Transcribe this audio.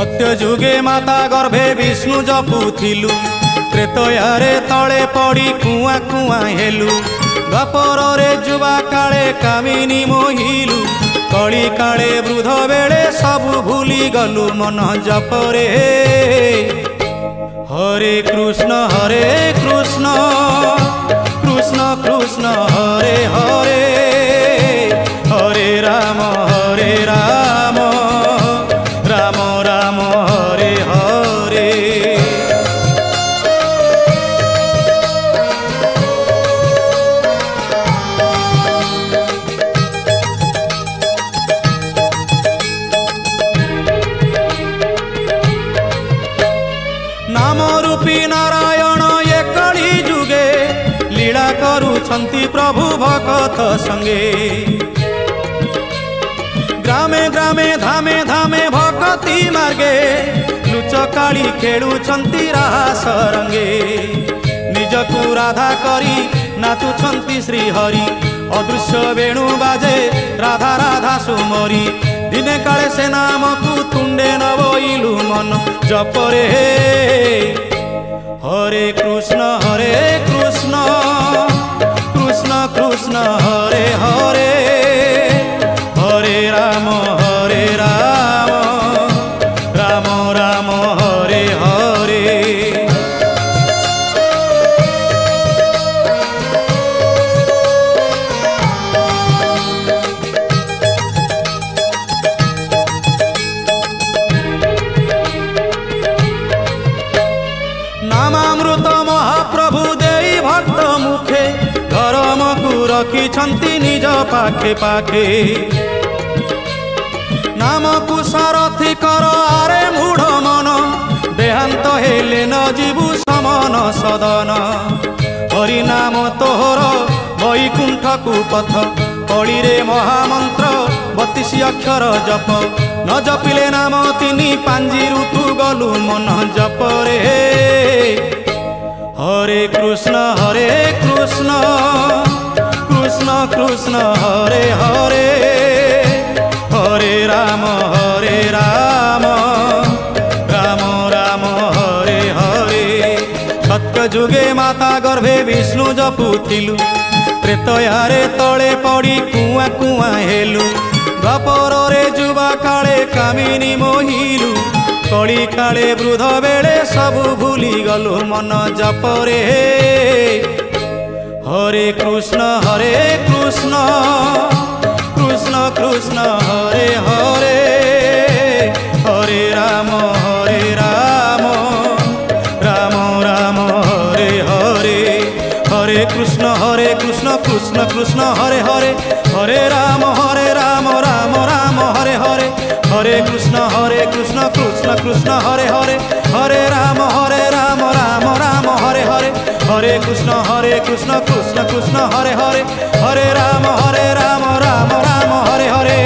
सत्य जुगे माता गर्भे विष्णु जपुथिलु, त्रेतयारे तले पड़ी कुआ कुआ हेलु, द्वापर रे जुवा काले कामिनी मोहिलु, कली काले वृद्ध बेले सबु भूली गलु मन जपरे। हरे कृष्ण कृष्ण कृष्ण हरे हरे, हरे राम राम राम हरे हरे। नाम रूपी नारायण ये कली जुगे, लीला करुछंती प्रभु भगत संगे। ग्रामे ग्रामे धामे धामे भक्ति मार्गे, लुचकाली खेलुछंती रास रंगे। निजकु राधा करी नाचुछंती श्री हरि, अदृश्य वेणु बाजे राधा राधा सुमरी। दिने काले से नाम को तुंडे नबोइलु मन जपरे। हरे कृष्ण कृष्ण कृष्ण हरे हरे, हरे राम राम राम हरे हरे। नामामृत महाप्रभु देई भक्त मुखे, धर्म को रखिछंती निज पाखे पाखे। नाम को सारथी कर आरे मूढ़ मन, देहांत हेले न जीवु समन सदन। हरि नाम तोहर वैकुंठ को पथ, कड़ी रे महामंत्र 32 अक्षर जप। न जपिले नाम तिनी पांजी ऋतु गलु मन जपरे। हरे कृष्ण कृष्ण कृष्ण हरे हरे, हरे राम राम हरे हरे। सत्य जुगे माता गर्भे विष्णु जपुथिलु, त्रेतयारे तले पड़ी कुआ कुआ हेलु, द्वापर रे जुवा काले कामिनी मोहिलु, कली काले वृद्ध बेले सबु भूली गलु मन जपरे। हरे कृष्ण कृष्ण कृष्ण हरे हरे, हरे राम राम हरे हरे। हरे कृष्ण कृष्ण कृष्ण हरे हरे, हरे राम राम हरे हरे। हरे कृष्ण कृष्ण कृष्ण हरे हरे, हरे राम राम हरे हरे। हरे कृष्ण कृष्ण कृष्ण हरे हरे, हरे राम राम हरे हरे।